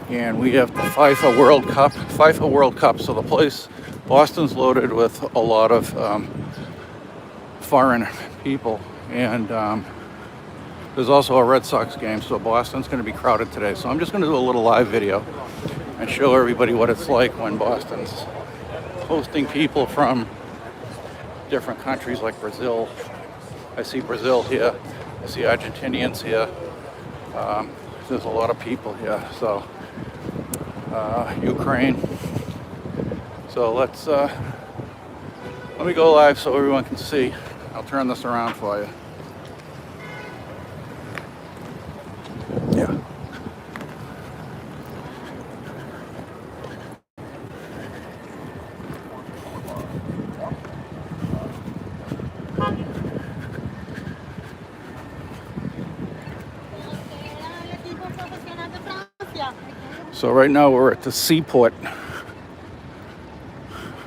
and we have the FIFA World Cup. So the place, Boston's loaded with a lot of foreign people, and there's also a Red Sox game, so Boston's going to be crowded today. So I'm just going to do a little live video and show everybody what it's like when Boston's hosting people from different countries like Brazil. I see Brazil here. I see Argentinians here. There's a lot of people here. So Ukraine. So let me go live so everyone can see. I'll turn this around for you. Yeah. So right now we're at the seaport,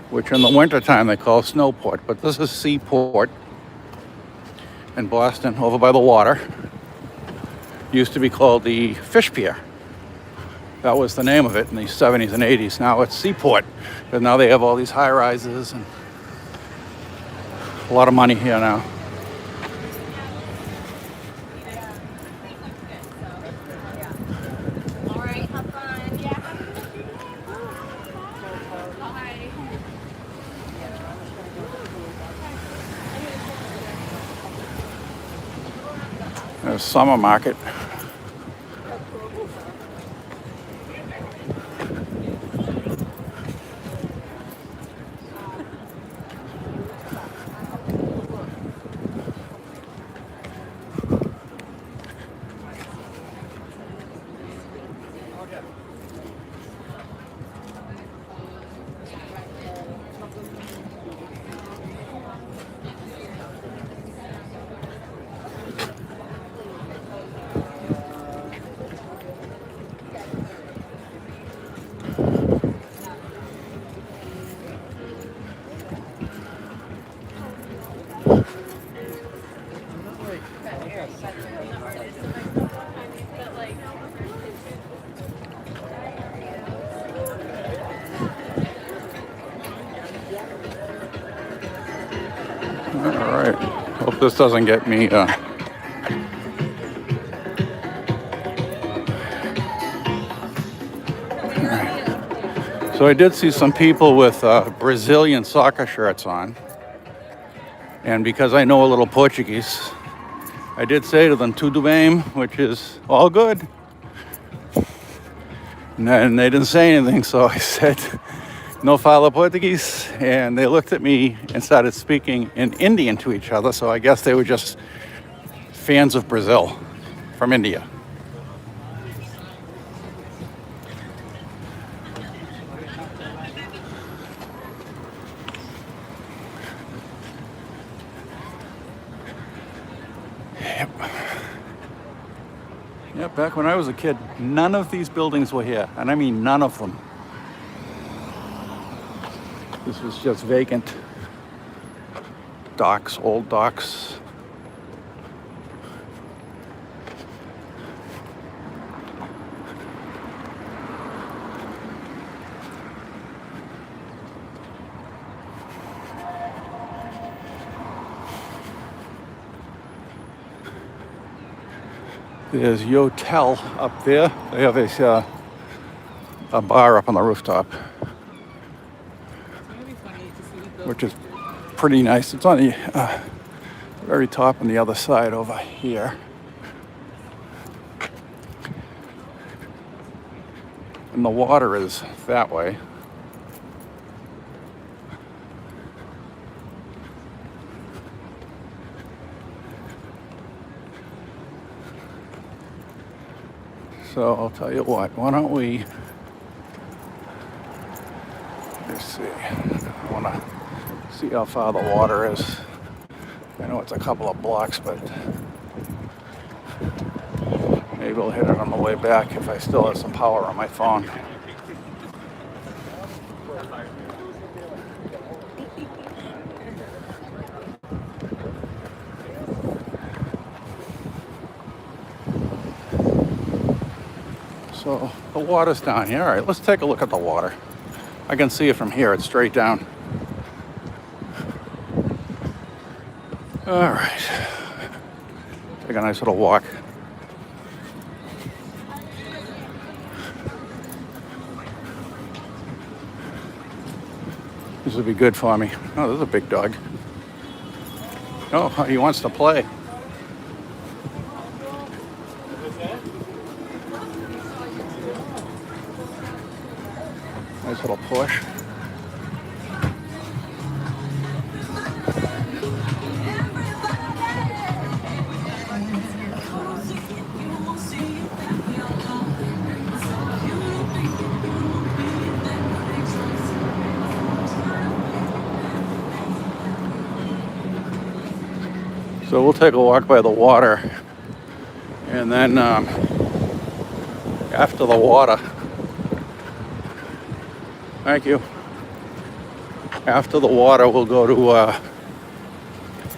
which in the wintertime they call snowport, but this is seaport in Boston over by the water. Used to be called the Fish Pier. That was the name of it in the 70s and 80s. Now it's seaport, but now they have all these high rises and a lot of money here now. There's summer market. All right. Hope this doesn't get me. So I did see some people with Brazilian soccer shirts on. And because I know a little Portuguese, I did say to them, tudo bem, which is all good. And they didn't say anything, so I said, no fala Portuguese. And they looked at me and started speaking in Indian to each other. So I guess they were just fans of Brazil from India. Yep, back when I was a kid, none of these buildings were here. And I mean none of them. This was just vacant docks, old docks. There's Yotel up there. They have a bar up on the rooftop, which is pretty nice. It's on the very top on the other side over here. And the water is that way. So I'll tell you what, why don't we, let's see, I want to see how far the water is. I know it's a couple of blocks, but maybe we'll hit it on the way back if I still have some power on my phone. So the water's down here. All right, let's take a look at the water. I can see it from here. It's straight down. All right. Take a nice little walk. This would be good for me. Oh, there's a big dog. Oh, he wants to play. Nice little push. So we'll take a walk by the water, and then after the water, thank you. After the water, we'll go to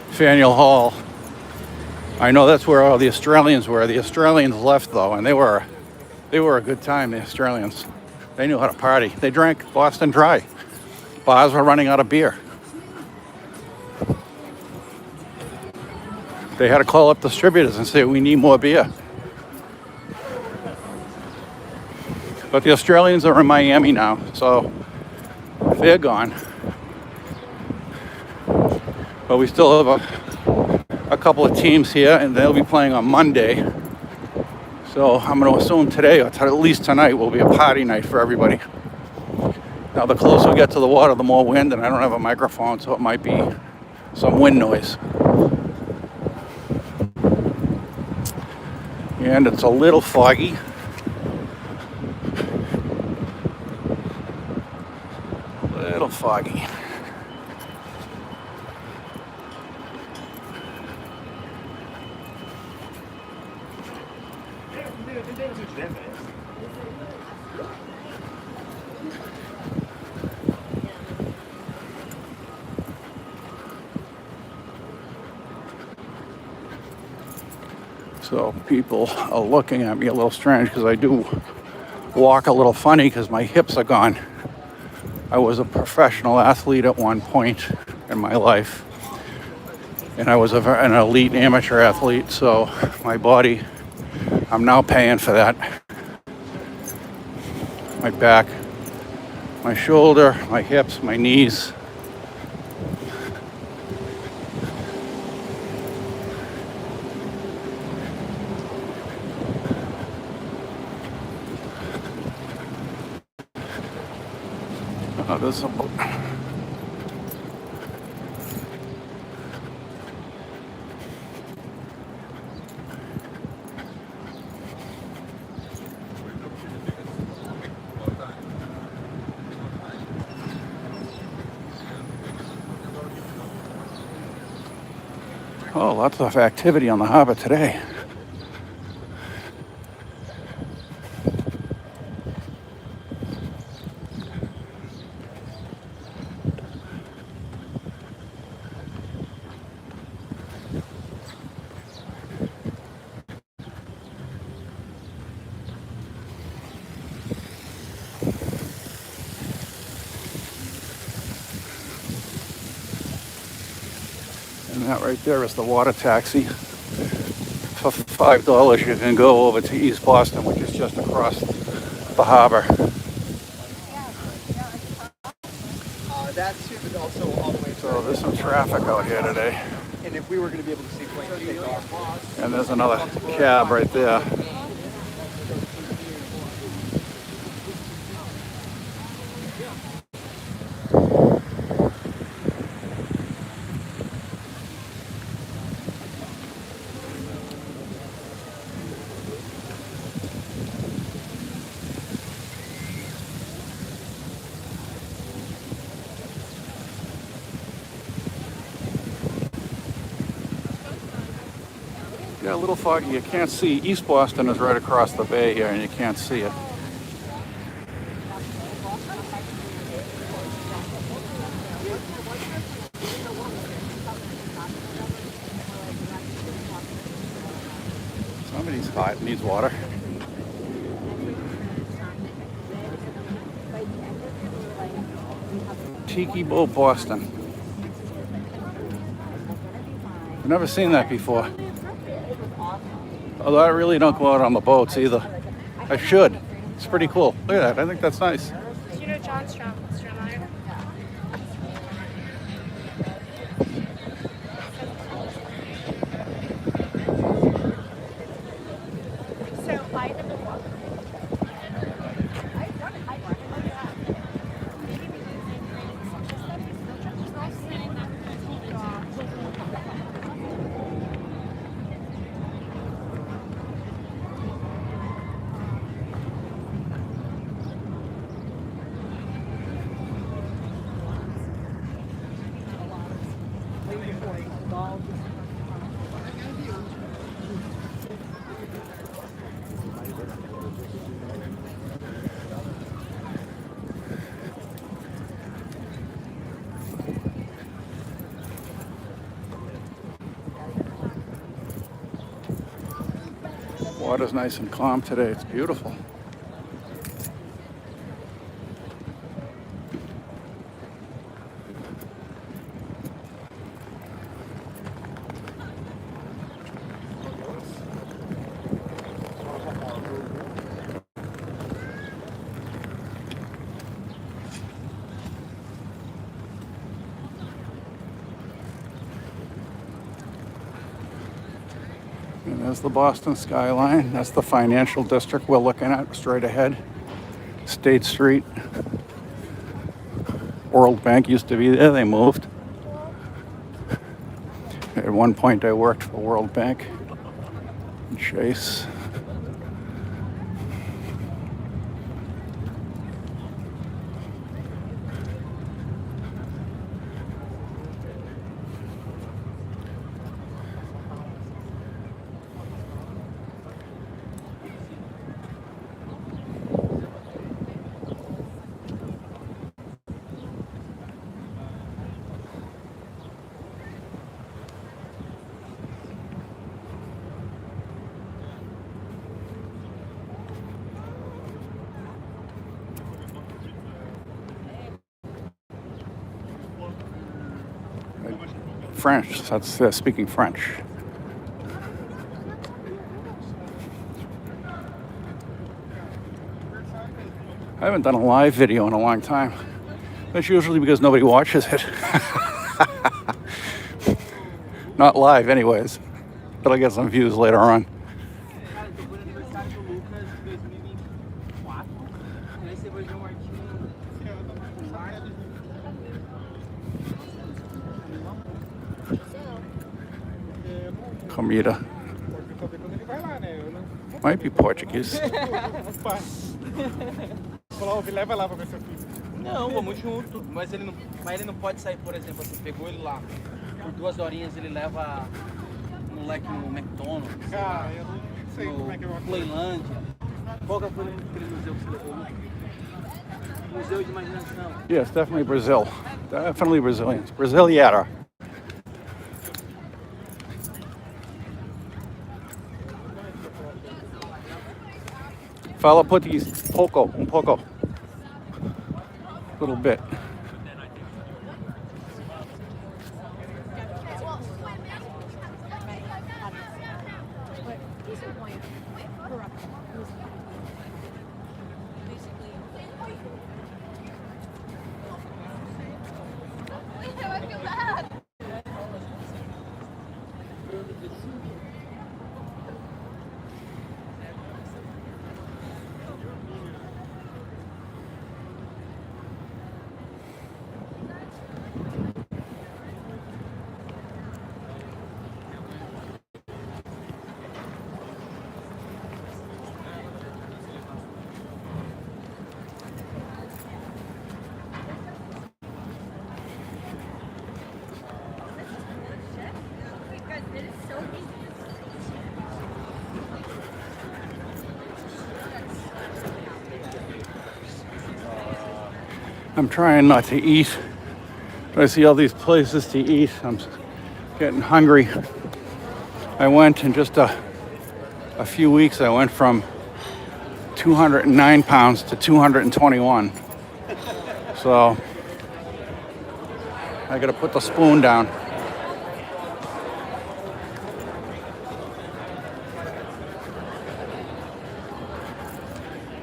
Faneuil Hall. I know that's where all the Australians were. The Australians left though, and they were a good time. The Australians, they knew how to party. They drank Boston Dry. Bars were running out of beer. They had to call up distributors and say, we need more beer. But the Australians are in Miami now, so they're gone. But we still have a couple of teams here, and they'll be playing on Monday. So I'm going to assume today, or at least tonight, will be a party night for everybody. Now, the closer we get to the water, the more wind, and I don't have a microphone, so it might be some wind noise. And it's a little foggy. Little foggy. So people are looking at me a little strange because I do walk a little funny because my hips are gone. I was a professional athlete at one point in my life, and I was an elite amateur athlete, so my body, I'm now paying for that. My back, my shoulder, my hips, my knees. Oh, there's a boat. Oh, lots of activity on the harbor today. And that right there is the water taxi. For $5, you can go over to East Boston, which is just across the harbor. So there's some traffic out here today. And if we were going to be able to see planes take off. And there's another cab right there. Yeah, a little foggy. You can't see. East Boston is right across the bay here, and you can't see it. Somebody's hot, needs water. Tiki Boat Boston. I've never seen that before. Although I really don't go out on the boats either. I should. It's pretty cool. Look at that. I think that's nice. Do you know John Strommeyer? So I never walked. Water's nice and calm today. It's beautiful. And there's the Boston skyline. That's the financial district we're looking at straight ahead. State Street. World Bank used to be there. They moved. At one point I worked for World Bank and Chase. French, that's speaking French. I haven't done a live video in a long time. That's usually because nobody watches it. Not live anyways, but I'll get some views later on. Comida. Might be Portuguese. Leva lá pra ver seu filho. Não, vamos junto. Mas ele não pode sair, por exemplo, assim, pegou ele lá. Por 2 horinhas ele leva o moleque no McDonald's. Cara, eu não sei como é que eu vou. Playlândia. Qual que foi aquele museu que você levou? Museu de imaginação. Yes, definitely Brazil. Definitely Brazilians. Brasiliera. Fala português. Pouco. Pouco. Little bit. I'm trying not to eat. I see all these places to eat. I'm getting hungry. I went in just a few weeks, I went from 209 pounds to 221. So I gotta put the spoon down.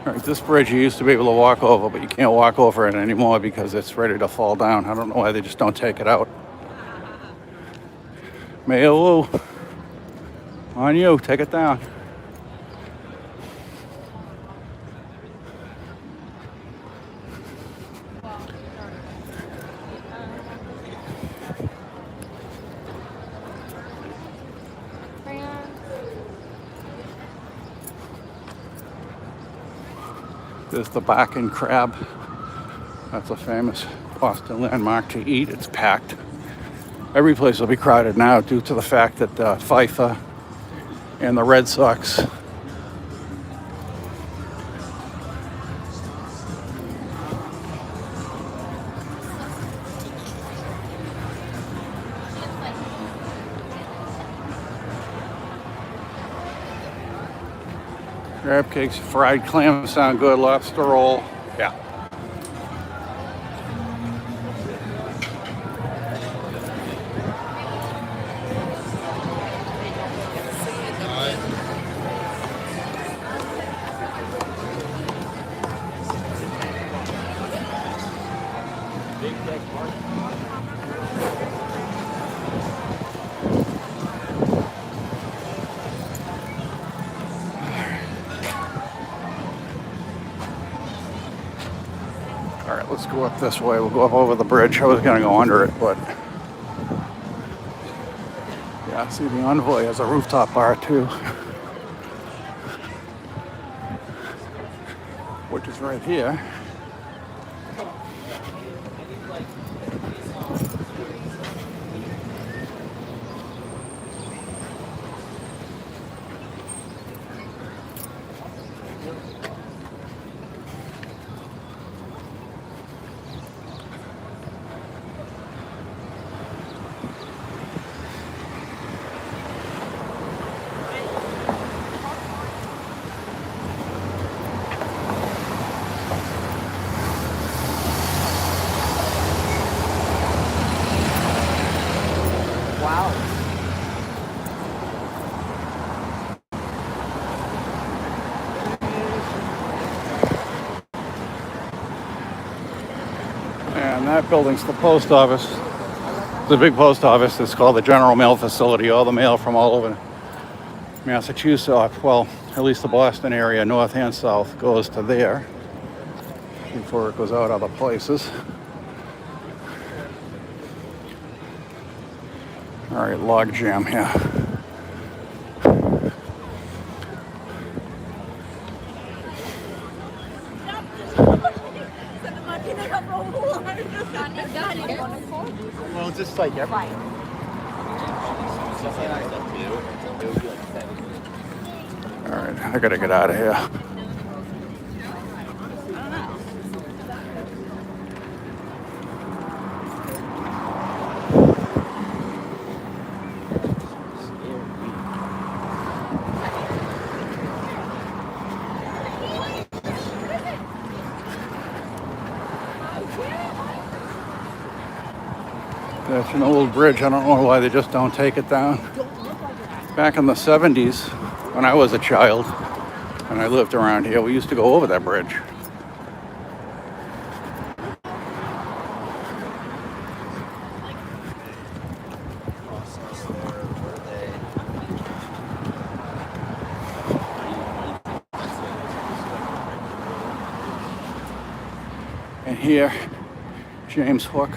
All right, this bridge you used to be able to walk over, but you can't walk over it anymore because it's ready to fall down. I don't know why they just don't take it out. Mayo, on you, take it down. There's the Bakken crab. That's a famous Boston landmark to eat. It's packed. Every place will be crowded now due to the fact that FIFA and the Red Sox crab cakes, fried clams sound good, lobster roll. Yeah. All right, let's go up this way. We'll go up over the bridge. I was gonna go under it, but yeah, see the Envoy has a rooftop bar too, which is right here. And that building's the post office. The big post office. It's called the General Mail Facility. All the mail from all over Massachusetts, well, at least the Boston area, north and south, goes to there before it goes out other places. All right, log jam here. Well, just like everything. All right, I gotta get out of here. That's an old bridge. I don't know why they just don't take it down. Back in the 70s, when I was a child and I lived around here, we used to go over that bridge. And here, James Hook.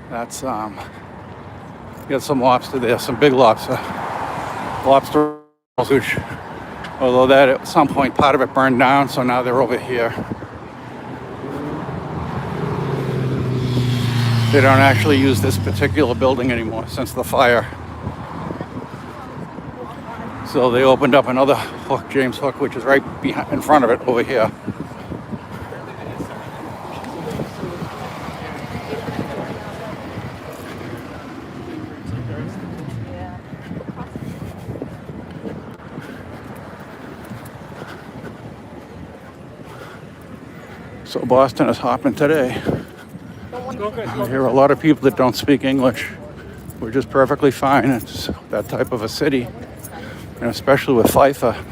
That's got some lobster there, some big lobster. Lobster which, although that at some point part of it burned down, so now they're over here. They don't actually use this particular building anymore since the fire. So they opened up another Hook, James Hook, which is right behind, in front of it over here. So Boston is hopping today. I hear a lot of people that don't speak English, which is perfectly fine. It's that type of a city, and especially with FIFA,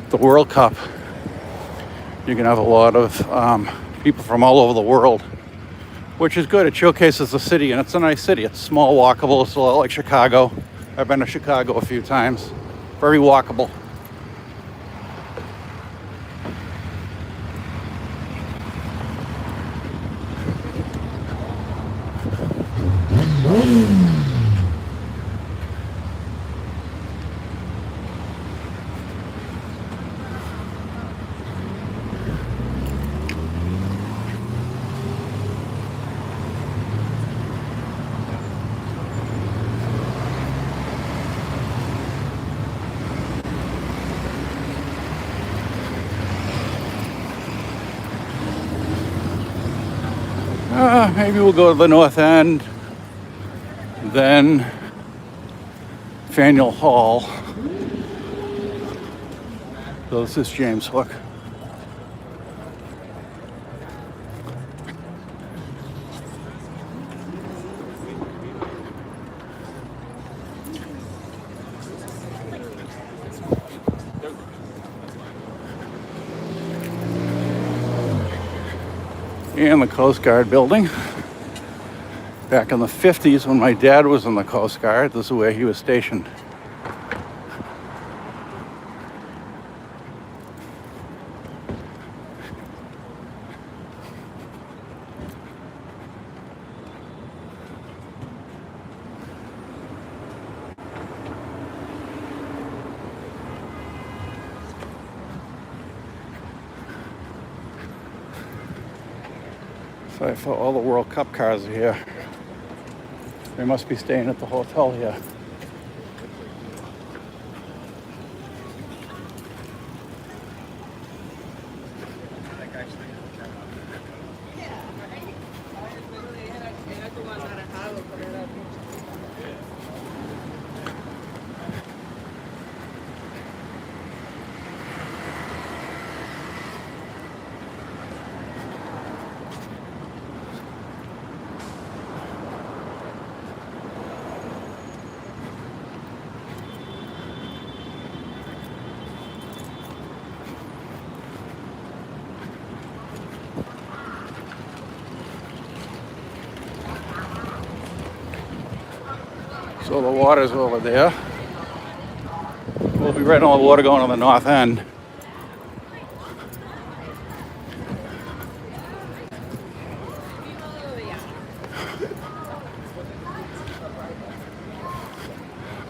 the World Cup, you can have a lot of people from all over the world, which is good. It showcases the city, and it's a nice city. It's small, walkable. It's a lot like Chicago. I've been to Chicago a few times. Very walkable. Maybe we'll go to the north end, then Faneuil Hall. So this is James Hook. And the Coast Guard building. Back in the 50s when my dad was in the Coast Guard, this is where he was stationed. So I thought all the World Cup cars are here. They must be staying at the hotel here. So the water's over there. We'll be right on the water going on the north end.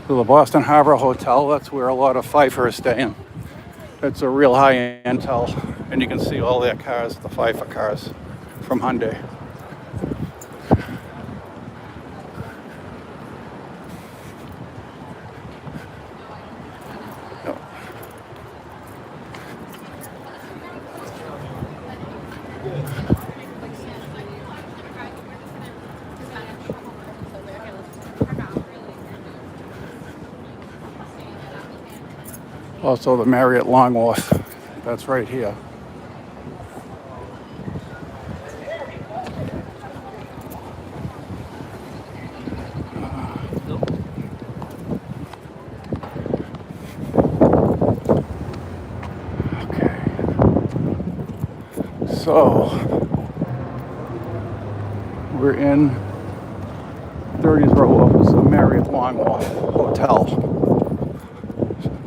So the Boston Harbor Hotel, that's where a lot of FIFA are staying. It's a real high-end hotel, and you can see all their cars, the FIFA cars from Hyundai. Also the Marriott Long Wharf, that's right here. Okay. So we're in 30th row of the Marriott Long Wharf Hotel.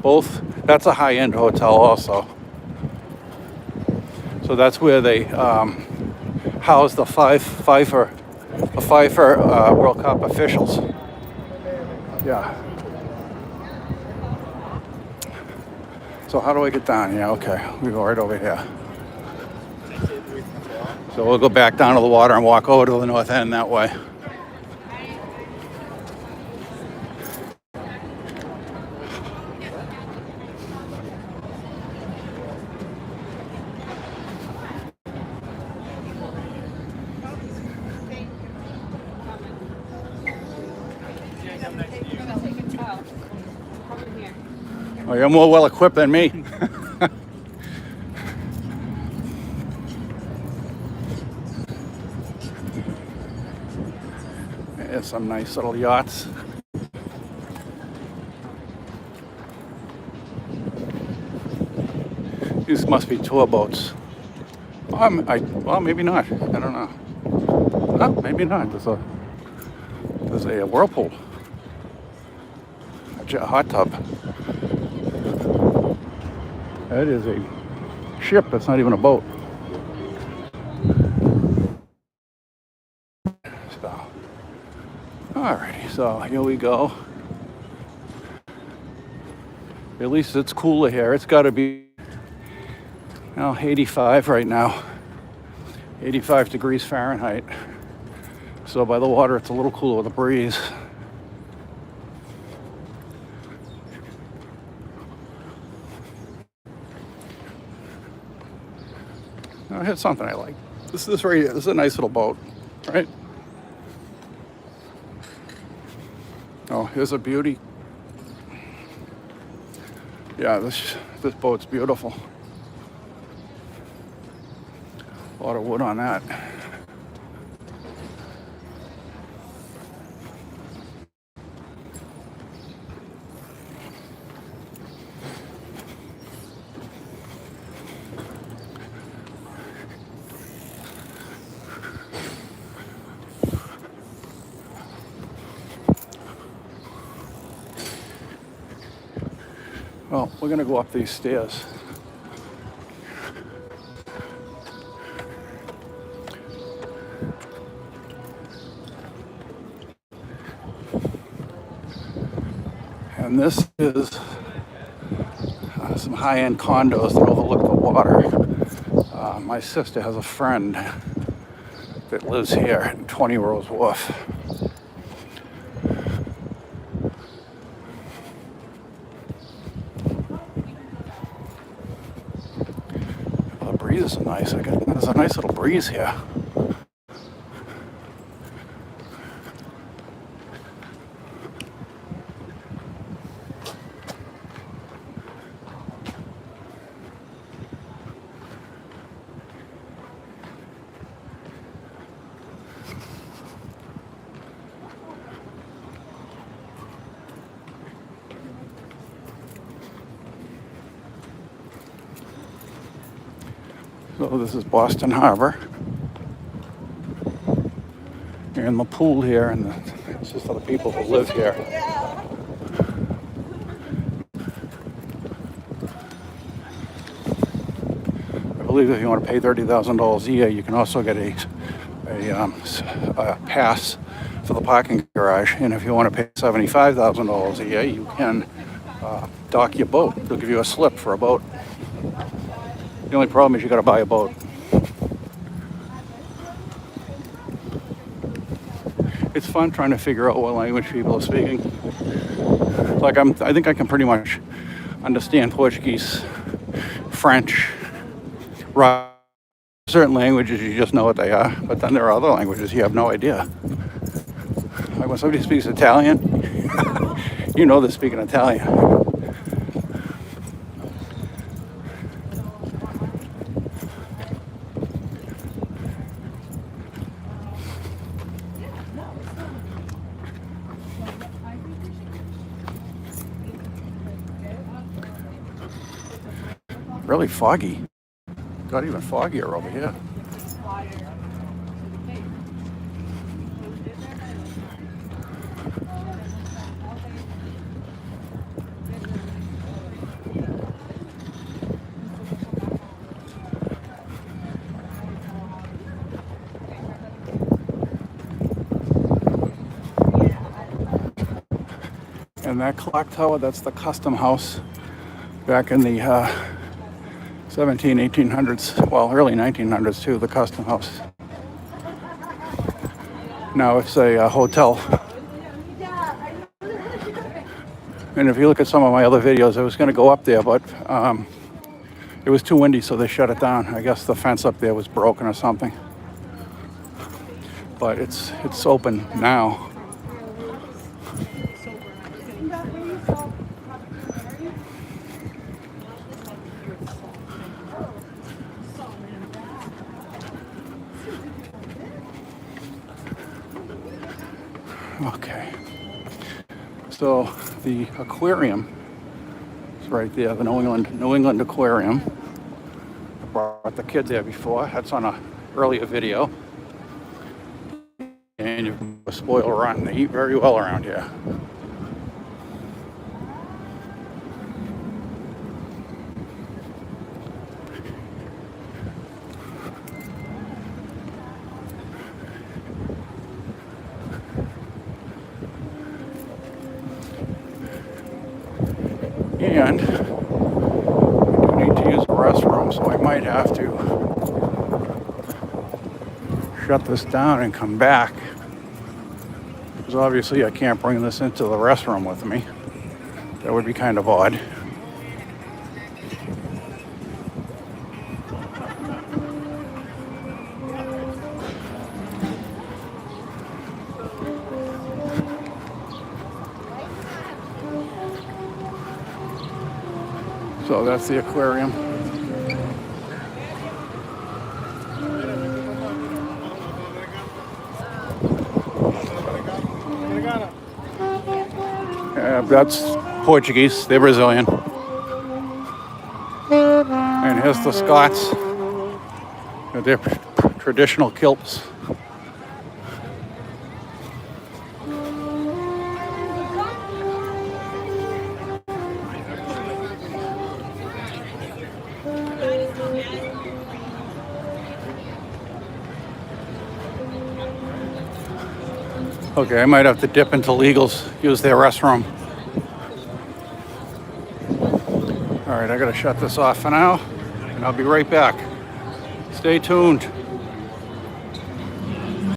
Both. That's a high-end hotel also. So that's where they house the FIFA World Cup officials. Yeah. So how do I get down here? Okay, we go right over here. So we'll go back down to the water and walk over to the north end that way. Oh, you're more well equipped than me. There's some nice little yachts. These must be tour boats. Well, maybe not. I don't know. No, maybe not. There's a whirlpool. A hot tub. That is a ship. That's not even a boat. So, alrighty. So here we go. At least it's cooler here. It's got to be 85 right now. 85 degrees Fahrenheit. So by the water, it's a little cooler with a breeze. Now, here's something I like. This is a nice little boat, right? Oh, here's a beauty. Yeah, this boat's beautiful. A lot of wood on that. Well, we're gonna go up these stairs. And this is some high-end condos that overlook the water. My sister has a friend that lives here in 20 Rose Wharf. The breeze is nice. There's a nice little breeze here. So this is Boston Harbor. And the pool here, and it's just for the people who live here. I believe if you want to pay $30,000 a year, you can also get a pass for the parking garage. And if you want to pay $75,000 a year, you can dock your boat. They'll give you a slip for a boat. The only problem is you got to buy a boat. It's fun trying to figure out what language people are speaking. Like I think I can pretty much understand Portuguese, French, certain languages you just know what they are, but then there are other languages you have no idea. Like when somebody speaks Italian, you know they're speaking Italian. Really foggy. Got even foggier over here. And that clock tower, that's the custom house back in the 1800s, well, early 1900s too, the custom house. Now it's a hotel. And if you look at some of my other videos, I was going to go up there, but it was too windy, so they shut it down. I guess the fence up there was broken or something. But it's open now. Okay. So the aquarium is right there, the New England Aquarium. I brought the kid there before. That's on an earlier video. And you can spoil rotten. They eat very well around here. And I do need to use the restroom, so I might have to shut this down and come back. Because obviously I can't bring this into the restroom with me. That would be kind of odd. So that's the aquarium. That's Portuguese, they're Brazilian. And here's the Scots, their traditional kilts. Okay, I might have to dip into Legals, use their restroom. All right, I gotta shut this off for now, and I'll be right back. Stay tuned.